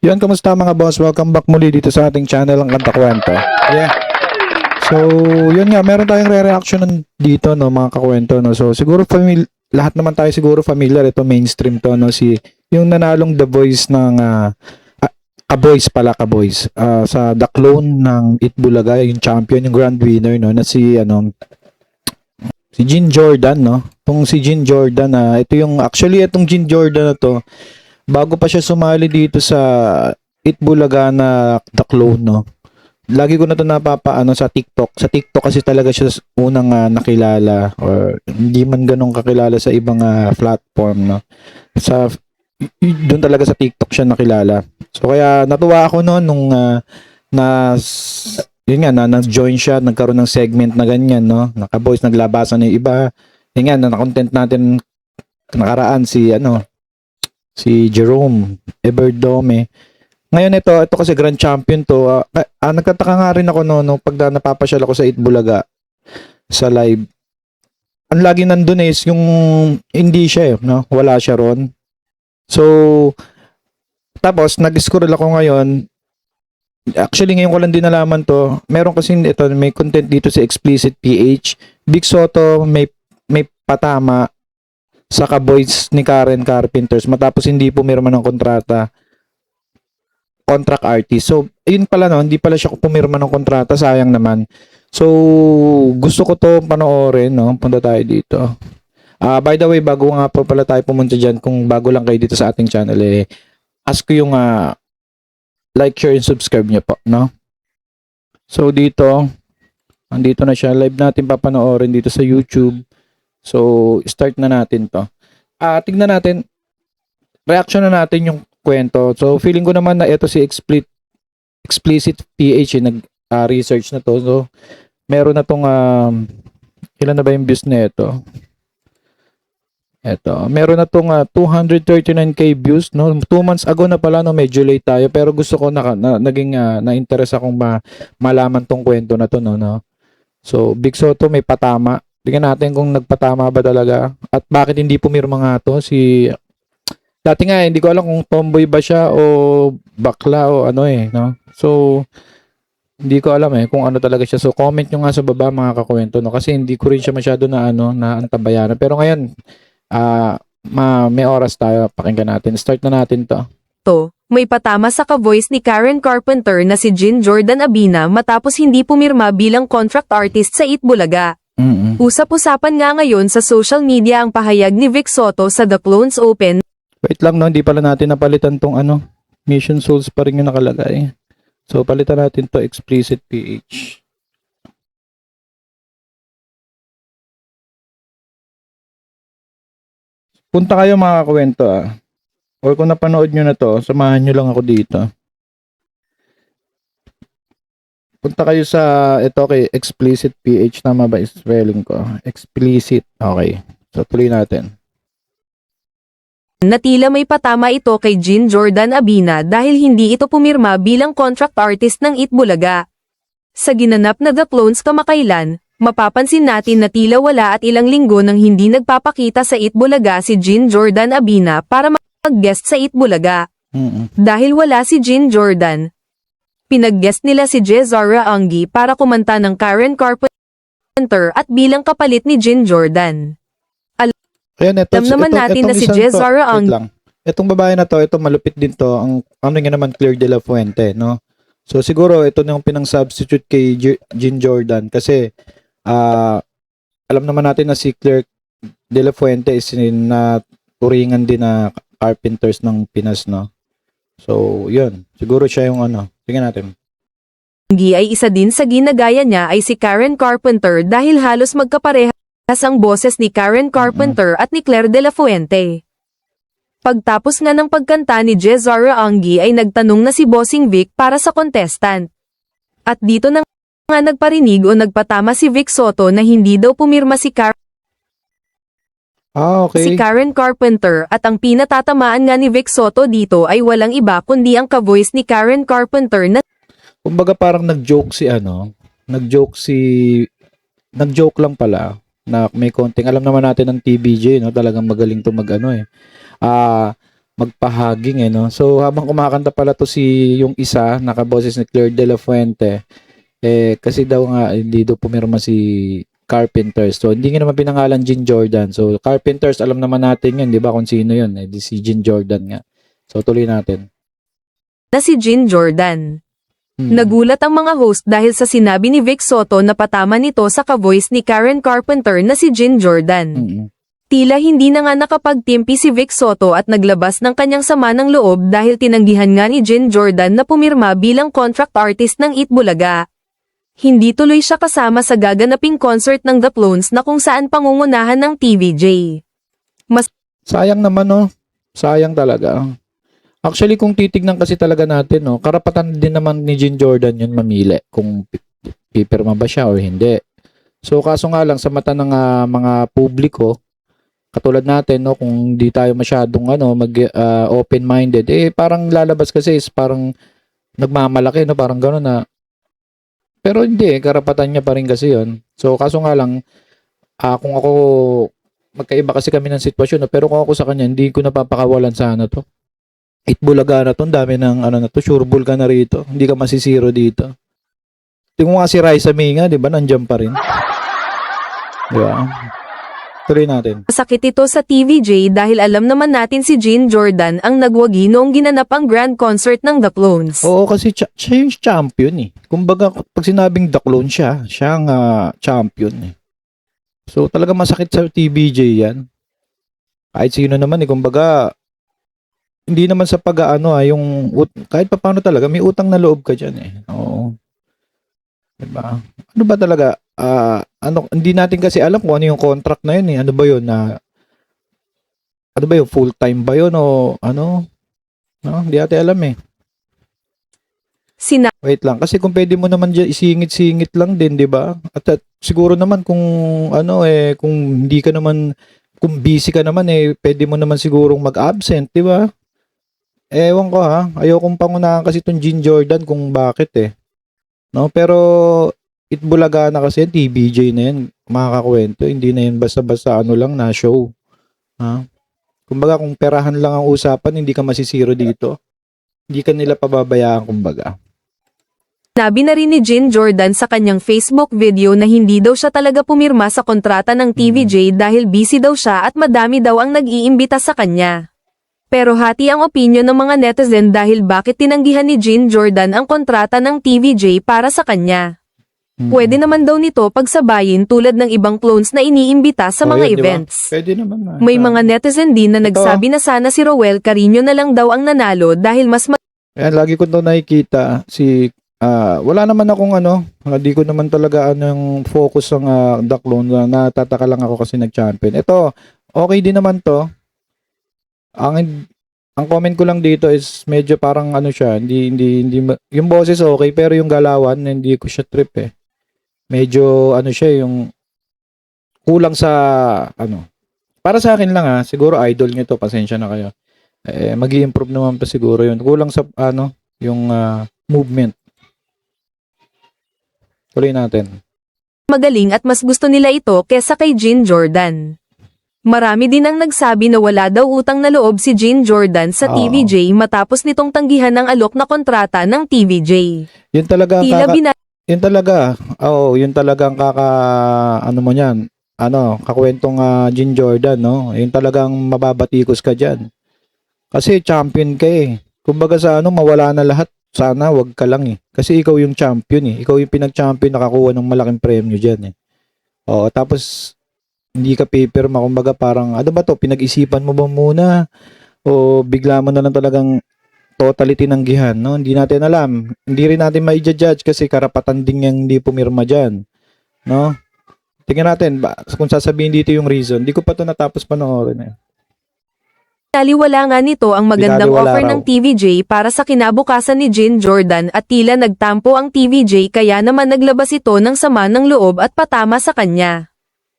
Yun, kamusta mga boss? Welcome back muli dito sa ating channel, ang Kanta Kwento. Yeah. So, yun nga, meron tayong re-reaction dito, no, mga kakwento, no. So, siguro lahat naman tayo siguro familiar, ito mainstream to, no, yung nanalong The Voice ng Ka-Boys pala, Ka-Boys. Sa The Clone ng Itbulaga, yung champion, yung grand winner, no, na si Jean Jordan, no. Si Jean Jordan, ito yung actually itong Jean Jordan na to, bago pa siya sumali dito sa Itbulaga na The Clone, no. Lagi ko na 'to napapaano sa TikTok. Sa TikTok kasi talaga siya unang nakilala, or hindi man ganun kakilala sa ibang platform, no. Sa doon talaga sa TikTok siya nakilala. So kaya natuwa ako noon nung yun nga na-join siya, nagkaroon ng segment na ganyan, no. Naka-voice, naglabasan ng iba. Yun nga na content natin nakaraan si Jerome Everdome. Ngayon ito kasi grand champion to. Nagtataka nga rin ako no pag napapasyal ako sa Itbulaga sa live. Ang lagi nandun is yung hindi siya, no? Wala siya ron. So tapos nag-scroll ako ngayon. Actually ngayon ko lang din nalaman to. Meron kasi may content dito sa Explicit PH. Big Soto may patama sa Ka-Boys ni Karen Carpenters matapos hindi pumirma ng contract artist. So, ayun pala no, hindi pala siya pumirma ng kontrata, sayang naman. So, gusto ko to panoorin, no. Punta tayo dito. By the way, bago nga po pala tayo pumunta diyan, kung bago lang kayo dito sa ating channel, ask ko yung like, share, and subscribe niyo po, no. So, andito na siya. Live natin papanoorin dito sa YouTube. So, start na natin to. Tignan natin, reaction na natin yung kwento. So, feeling ko naman na ito si Explicit PH, nag-research na to. So, meron na tong, ilan na ba yung views na ito? Ito, meron na tong 239k views, no? 2 months ago na pala, no? Medyo late tayo. Pero gusto ko naging na-interest akong malaman tong kwento na to, no? So, Big Soto may patama. Tingnan natin kung nagpatama ba talaga. At bakit hindi pumirma nga to dati nga, hindi ko alam kung tomboy ba siya o bakla o ano no? So, hindi ko alam kung ano talaga siya. So, comment nyo nga sa baba mga kakwento, no? Kasi hindi ko rin siya masyado na antabayanan. Pero ngayon, may oras tayo, pakinggan natin. Start na natin to. May patama sa ka-voice ni Karen Carpenter na si Jean Jordan Abina matapos hindi pumirma bilang contract artist sa Itbulaga. Usap-usapan nga ngayon sa social media ang pahayag ni Vic Soto sa The Clones Open. Wait lang, no, hindi pala natin napalitan tong Mission Souls pa rin yung nakalagay. So palitan natin to Explicit PH. Punta kayo mga kakwento or kung napanood nyo na to, samahan nyo lang ako dito. Punta kayo sa ito kay Explicit PH, tama ba spelling ko? Explicit. Okay. So tuloy natin. Na tila may patama ito kay Jean Jordan Abina dahil hindi ito pumirma bilang contract artist ng Itbulaga. Sa ginanap na The Clones kamakailan, mapapansin natin na tila wala at ilang linggo nang hindi nagpapakita sa Itbulaga si Jean Jordan Abina para mag-guest sa Itbulaga. Dahil wala si Jean Jordan, pinag-guest nila si Jezara Anggi para kumanta ng Karen Carpenter at bilang kapalit ni Jean Jordan. Ayan, Alam naman natin na si Jezara Anggi. Itong babae na to, ito malupit din to. Ang nga naman, Claire de la Fuente, no? So siguro ito na yung pinang-substitute kay Jean Jordan kasi alam naman natin na si Claire de la Fuente is na turingan din na carpenters ng Pinas, no? So, yun. Siguro siya yung tingnan natin. Anggi ay isa din sa ginagaya niya ay si Karen Carpenter dahil halos magkapareha ang boses ni Karen Carpenter at ni Claire de la Fuente. Pagtapos nga ng pagkanta ni Jezara Anggi ay nagtanong na si Bossing Vic para sa contestant. At dito na nga nagparinig o nagpatama si Vic Soto na hindi daw pumirma si Karen Carpenter at ang pinatatamaan nga ni Vic Soto dito ay walang iba kundi ang ka-voice ni Karen Carpenter na kumbaga parang nag-joke lang pala na may konting, alam naman natin ng TBJ, no, talagang magaling to magpahaging no. So habang kumakanta pala to si yung isa, nakaboses ni Claire De La Fuente, kasi daw nga hindi daw pumirma si Carpenters. So hindi nga naman pinangalan Jean Jordan. So Carpenters, alam naman natin yun, di ba kung sino yun? Di si Jean Jordan nga. So tuloy natin. Na si Jean Jordan. Hmm. Nagulat ang mga host dahil sa sinabi ni Vic Soto na patama nito sa ka-voice ni Karen Carpenter na si Jean Jordan. Mm-mm. Tila hindi na nga nakapagtimpi si Vic Soto at naglabas ng kanyang sama ng loob dahil tinanggihan nga ni Jean Jordan na pumirma bilang contract artist ng Itbulaga. Hindi tuloy siya kasama sa gaganaping concert ng The Clones na kung saan pangungunahan ng TVJ. Sayang naman no. Sayang talaga. Actually kung titignan kasi talaga natin no, karapatan din naman ni Jean Jordan yun mamili kung pipirma ba siya o hindi. So kaso nga lang sa mata ng mga publiko, katulad natin no, kung di tayo masyadong open-minded, parang lalabas kasi is parang nagmamalaki no, parang gano'n na. Pero hindi, karapatan niya pa rin kasi yun. So kaso nga lang, kung ako, magkaiba kasi kami ng sitwasyon, no? Pero kung ako sa kanya, hindi ko napapakawalan sana to. Itbulaga na to, ang dami ng sureball ka na rito. Hindi ka masisiro dito. Tingnan mo nga si Raisa May nga, di ba? Nandiyan pa rin. Di ba? Tuloy natin. Masakit ito sa TVJ dahil alam naman natin si Jean Jordan ang nagwagi noong ginanap ang grand concert ng The Clones. Oo, kasi siya yung champion eh. Kumbaga, pag sinabing The Clone siya ang champion eh. So, talaga masakit sa TVJ yan. Kahit sino naman eh, kumbaga, hindi naman sa kahit pa paano talaga, may utang na loob ka dyan eh. Oo. Diba? Ano ba talaga? Hindi natin kasi alam kung ano yung contract na yun eh. Ano ba yun? Ano ba yun? Full-time ba yun o ano? No, hindi natin alam eh. Wait lang. Kasi kung pwede mo naman dyan, isingit-singit lang din, di ba? At siguro naman kung kung hindi ka naman, kung busy ka naman pwede mo naman sigurong mag-absent, di ba? Ewan ko ha. Ayokong pangunahan kasi itong Jean Jordan kung bakit eh. No, pero Itbulaga na kasi TVJ na yan, makakakwento, hindi na yan basta-basta lang na show. Ha? Kumbaga kung perahan lang ang usapan, hindi ka masisiro dito. Hindi ka nila pababayaan kumbaga. Nabi na rin ni Jean Jordan sa kanyang Facebook video na hindi daw siya talaga pumirma sa kontrata ng TVJ dahil busy daw siya at madami daw ang nag-iimbita sa kanya. Pero hati ang opinion ng mga netizen dahil bakit tinanggihan ni Jean Jordan ang kontrata ng TVJ para sa kanya. Pwede naman daw nito pagsabayin tulad ng ibang clones na iniimbita sa mga yun, events. Diba? Pwede naman na. May mga netizen din na nagsabi na sana si Roel Carino na lang daw ang nanalo dahil mas Ayan, lagi ko daw nakikita wala naman akong hindi ko naman talaga focus ang The Clone, natataka lang ako kasi nag-champion. Ito, okay din naman to. Ang comment ko lang dito is medyo parang siya, hindi yung boses okay pero yung galawan hindi ko siya trip eh. Medyo siya yung kulang sa para sa akin lang siguro idol niyo to, pasensya na kayo. Magi-improve naman pa siguro yun. Kulang sa yung movement. Tuloy natin. magaling at mas gusto nila ito kesa kay Jean Jordan. Marami din ang nagsabi na wala daw utang na loob si Jean Jordan sa TVJ matapos nitong tanggihan ng alok na kontrata ng TVJ. Yun talaga yun talaga ang mo niyan. Kakwentong Jean Jordan, no? Yun talagang mababatikos ka diyan. Kasi champion ka eh. Kumbaga sa mawala na lahat, sana wag ka lang eh. Kasi ikaw yung champion eh. Ikaw yung pinag-champion, nakakuha ng malaking premyo diyan eh. Tapos hindi ka pipirma, kumbaga parang ano ba to, pinag-isipan mo ba muna o bigla mo na lang talagang totally tinanggihan, no? Hindi natin alam. Hindi rin natin ma-judge kasi karapatan din yung hindi pumirma diyan, no? Tingnan natin kung sasabihin dito yung reason. Hindi ko pa to natapos panoorin eh. Taliwala nga nito ang magandang Binaliwala offer raw ng TVJ para sa kinabukasan ni Jean Jordan at tila nagtampo ang TVJ kaya naman naglabas ito ng sama ng loob at patama sa kanya.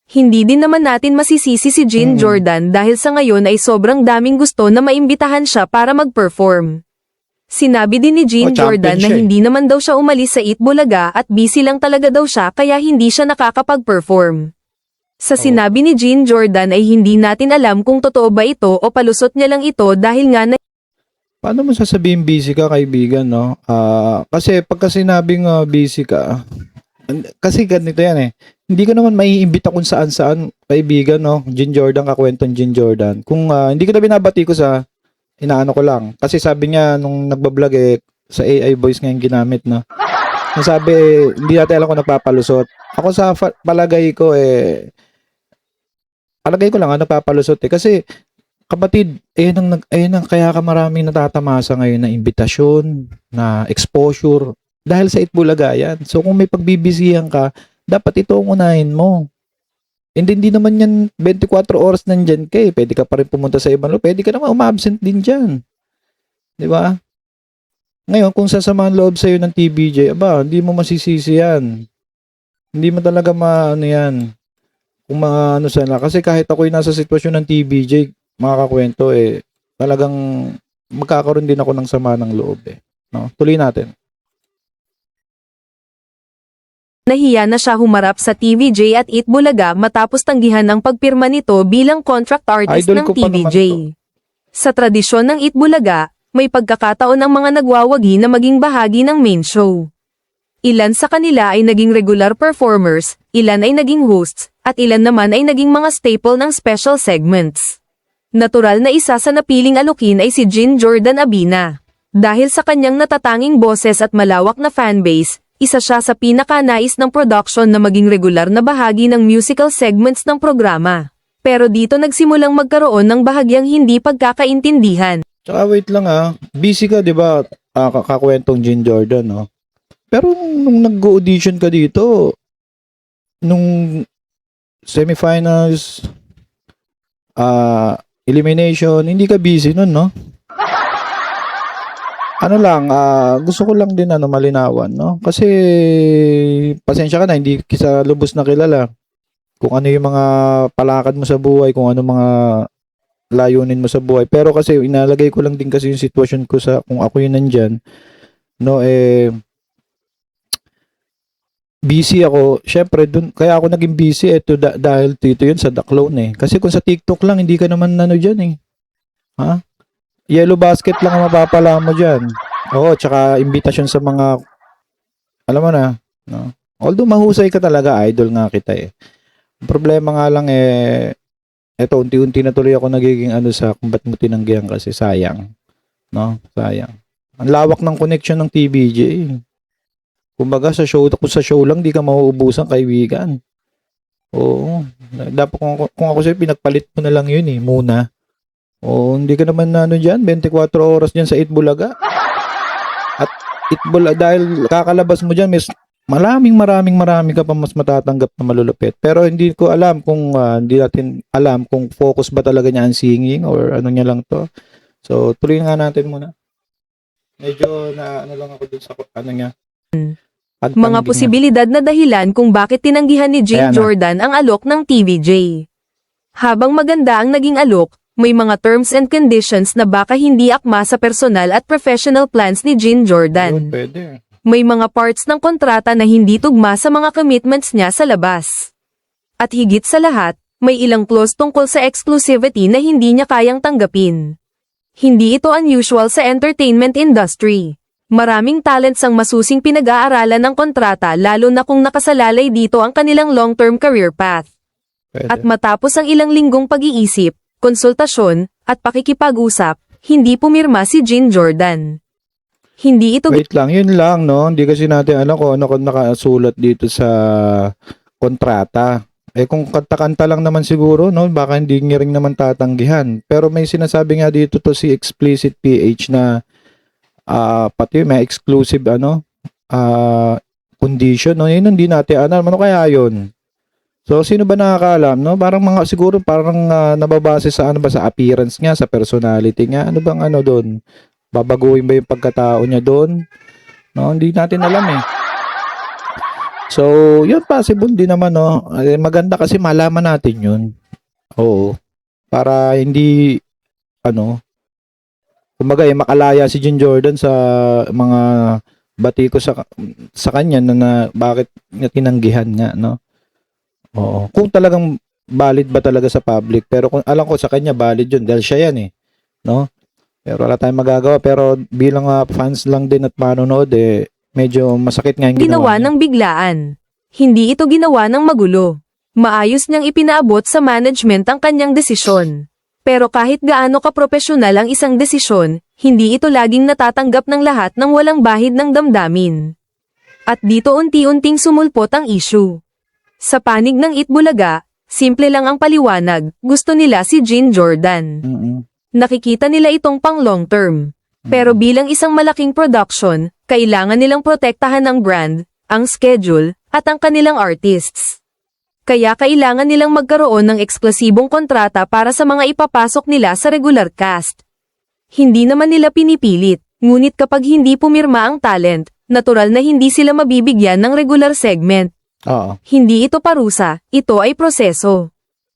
Hindi din naman natin masisisi si Jean Jordan dahil sa ngayon ay sobrang daming gusto na maimbitahan siya para mag-perform. Sinabi din ni Jean Jordan na hindi naman daw siya umalis sa Itbulaga at busy lang talaga daw siya kaya hindi siya nakakapag-perform. Sa sinabi ni Jean Jordan ay hindi natin alam kung totoo ba ito o palusot niya lang ito dahil nga na Paano mo sasabihin busy ka, kaibigan, no? Kasi pagka sinabing busy ka, kasi ganito yan eh. Hindi ko naman maiimbita kung saan-saan, kaibigan, no? Jean Jordan, kakwentong Jean Jordan. Kung hindi ko na binabati ko sa inaano ko lang. Kasi sabi niya nung nagbablog eh, sa AI voice ngayon ginamit, no? Nasabi, hindi natin alam kung nagpapalusot. Ako sa palagay ko palagay ko lang nagpapalusot eh. Kasi kapatid, ayun ang kaya ka maraming natatamasa ngayon na imbitasyon, na exposure, dahil sa Itbulaga yan. So kung may pagbibisihan ka, dapat ito ang unahin mo. Hindi naman yan 24 oras nandyan ka eh. Pwede ka pa rin pumunta sa ibang lugar. Pwede ka naman umabsent din dyan. Di ba? Ngayon, kung sasamahan loob sa'yo ng TBJ, hindi mo masisisi yan. Hindi mo talaga maano yan. Kung maano sana. Kasi kahit ako'y nasa sitwasyon ng TBJ, mga kakwento talagang magkakaroon din ako ng sama ng loob eh. No? Tuloy natin. nahiya na siya humarap sa TVJ at Itbulaga matapos tanggihan ang pagpirma nito bilang contract artist Idol ng ko pa naman TVJ. Sa tradisyon ng Itbulaga, may pagkakataon ang mga nagwawagi na maging bahagi ng main show. Ilan sa kanila ay naging regular performers, ilan ay naging hosts, at ilan naman ay naging mga staple ng special segments. Natural na isa sa napiling alukin ay si Jean Jordan Abina. Dahil sa kanyang natatanging boses at malawak na fanbase, isa siya sa pinakanais ng production na maging regular na bahagi ng musical segments ng programa. Pero dito nagsimulang magkaroon ng bahagyang hindi pagkakaintindihan. Tsaka wait lang busy ka 'di ba? Kakwentong Jean Jordan, no? Pero nung nag-audition ka dito, nung semifinals, elimination, hindi ka busy nun, no? Ano lang, gusto ko lang din malinawan, no? Kasi pasensya ka na, hindi kita lubos na kilala. Kung ano yung mga palakad mo sa buhay, kung ano mga layunin mo sa buhay. Pero kasi inalagay ko lang din kasi yung sitwasyon ko sa kung ako yung nandyan, no, busy ako. Syempre, kaya ako naging busy dahil dito yun sa The Clone eh. Kasi kung sa TikTok lang, hindi ka naman dyan eh. Ha? Yellow basket lang ang mapapala mo dyan. Oo, tsaka invitation sa mga, alam mo na, no? Although mahusay ka talaga, idol nga kita eh. Ang problema nga lang eto, unti-unti na tuloy ako nagiging sa kung ba't mo tinanggihan kasi sayang. No? Sayang. Ang lawak ng connection ng TBJ. Kumbaga sa show lang di ka mauubusan, kaibigan. Oo. Dapat kung ako sa'yo, pinagpalit mo na lang yun muna. Oo, hindi ka naman dyan, 24 oras dyan sa Itbulaga. At Itbulaga, dahil kakalabas mo dyan, marami ka pa mas matatanggap na malulupit. Pero hindi ko alam kung hindi natin alam kung focus ba talaga niya ang singing or ano niya lang to. So, tuloy nga natin muna. Medyo lang ako dun sa niya. Mga posibilidad na dahilan kung bakit tinanggihan ni Jean Ayan na. Jordan ang alok ng TVJ. Habang maganda ang naging alok, may mga terms and conditions na baka hindi akma sa personal at professional plans ni Jean Jordan. Yun, pwede. May mga parts ng kontrata na hindi tugma sa mga commitments niya sa labas. At higit sa lahat, may ilang clause tungkol sa exclusivity na hindi niya kayang tanggapin. Hindi ito unusual sa entertainment industry. Maraming talents ang masusing pinag-aaralan ng kontrata lalo na kung nakasalalay dito ang kanilang long-term career path. Pwede. At matapos ang ilang linggong pag-iisip, konsultasyon, at pakikipag-usap, hindi pumirma si Jean Jordan. Hindi ito Wait lang, yun lang, no? Hindi kasi natin alam kung ano nakasulat dito sa kontrata. Kung kanta-kanta lang naman siguro, no? Baka hindi niya rin naman tatanggihan. Pero may sinasabi nga dito to si Explicit PH na pati may exclusive condition, no? Yun hindi natin alam. Ano kaya yun? So, sino ba nakakaalam, no? Siguro parang nababase sa sa appearance niya, sa personality niya. Ano bang doon? Babaguhin ba yung pagkatao niya doon? No, hindi natin alam eh. So, yun possible din naman, no? Maganda kasi malaman natin yun. Oo. Para hindi, kumbaga makalaya si Jean Jordan sa mga bati ko sa kanya na bakit niya tinanggihan nga, no? Oo. Kung talagang valid ba talaga sa public. Pero kung alam ko sa kanya valid yun dahil siya yan eh, no? Pero wala tayong magagawa. Pero bilang fans lang din at manonood eh, medyo masakit nga yung Ginawa ginawa niya. ng biglaan. Hindi ito ginawa ng magulo. Maayos niyang ipinaabot sa management ang kanyang desisyon. Pero kahit gaano kapropesyonal ang isang desisyon, hindi ito laging natatanggap ng lahat ng walang bahid ng damdamin. At dito unti-unting sumulpot ang issue. Sa panig ng Itbulaga, simple lang ang paliwanag, gusto nila si Jean Jordan. Mm-mm. Nakikita nila itong pang long term. Pero bilang isang malaking production, kailangan nilang protektahan ang brand, ang schedule, at ang kanilang artists. Kaya kailangan nilang magkaroon ng eksklusibong kontrata para sa mga ipapasok nila sa regular cast. Hindi naman nila pinipilit, ngunit kapag hindi pumirma ang talent, natural na hindi sila mabibigyan ng regular segment. Oo. Hindi ito parusa, ito ay proseso.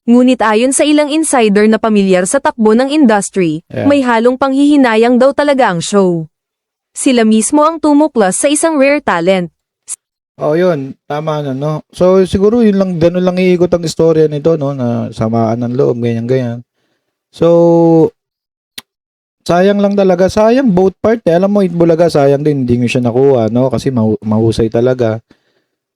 Ngunit ayon sa ilang insider na pamilyar sa takbo ng industry, Yeah. may halong panghihinayang daw talaga ang show. Sila mismo ang tumuklas sa isang rare talent. Oh, yun. Tama na, no? So, siguro yun lang, ganun lang iikot ang istorya nito, no? Na samaan ng loob, ganyan-ganyan. So, sayang lang talaga. Sayang both part. Alam mo, Itbulaga, sayang din. Hindi nyo siya nakuha, no? Kasi mahusay talaga.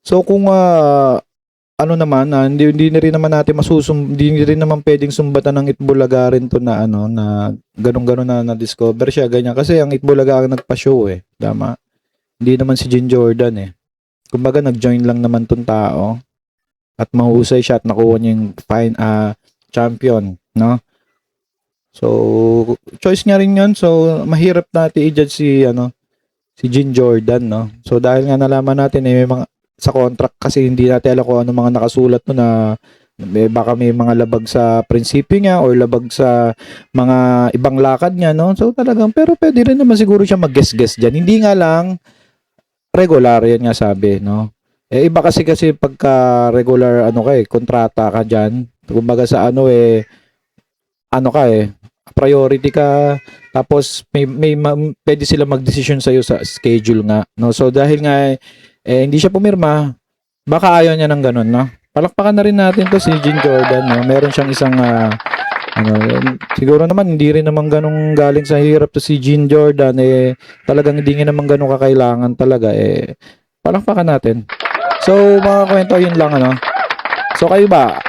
So, kung, ano naman, hindi na rin naman natin hindi rin naman pwedeng sumbatan ng Itbulaga rin to na, ano, na ganun-ganun na na-discover siya, ganyan. Kasi ang Itbulaga ang nagpa-show, eh. Tama. Hindi naman si Jean Jordan, eh. Kumbaga nag-join lang naman tong tao at mahusay siya at nakuha niya yung champion, no? So, choice niya rin 'yun. So, mahirap natin i-judge si Jean Jordan, no? So, dahil nga nalaman natin may mga sa contract kasi hindi natin alam kung ano mga nakasulat no na baka may mga labag sa prinsipyo niya or labag sa mga ibang lakad niya, no? So, talagang pero pwede rin naman siguro siya mag-guess-guess diyan. Hindi nga lang regular yan nga sabi, no? Eh, iba kasi pagka regular, kontrata ka dyan. Kumbaga sa priority ka, tapos pwede sila mag-decision sa'yo sa schedule nga, no? So, dahil nga, hindi siya pumirma, baka ayaw niya ng ganun, no? Palakpakan na rin natin to si Jean Jordan, no? Meron siyang isang, siguro naman hindi rin naman ganung galing sa hirap to si Jean Jordan talagang hindi niya naman ganun kakailangan talaga palakpakan natin. So mga kwento yun lang So kayo ba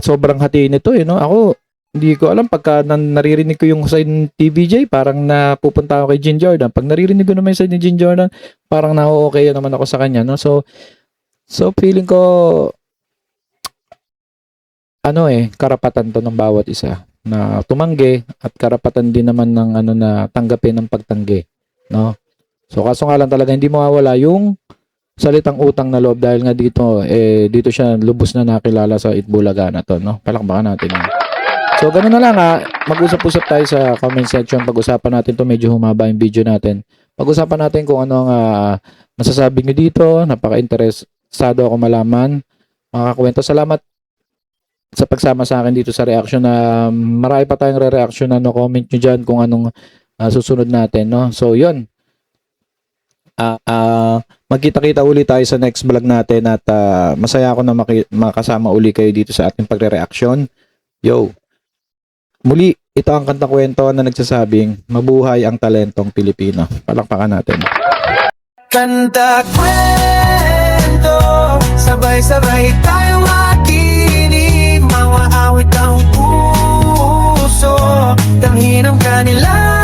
sobrang hati nito no? Ako hindi ko alam pagka naririnig ko yung side ng TVJ parang napupunta ako kay Jean Jordan. Pag naririnig ko naman yung side ni Jean Jordan parang na-okay naman ako sa kanya no. So feeling ko karapatan to ng bawat isa na tumanggi at karapatan din naman ng na tanggapin ng pagtanggi, no? So kaso nga lang talaga hindi mawawala yung salitang utang na loob dahil nga dito dito siya lubos na nakilala sa Itbulaga na to, no? Palakpakan natin. So ganoon na lang mag-usap-usap tayo sa comment section, pag-usapan natin to, medyo humaba yung video natin. Pag-usapan natin kung ano ang masasabi niyo dito, napaka-interesado ako malaman. Mga kakwento, salamat sa pagsama sa akin dito sa reaction na marami pa tayong re-reaction comment nyo dyan kung anong susunod natin, no? So, yun. Magkita-kita uli tayo sa next vlog natin at masaya ako na makasama uli kayo dito sa ating pagre-reaction. Yo! Muli, ito ang kantang kwento na nagsasabing mabuhay ang talentong Pilipino. Palakpakan natin. Kanta kwento, sabay-sabay tayong makinig, mga awit ang puso, tanghin ang kanila.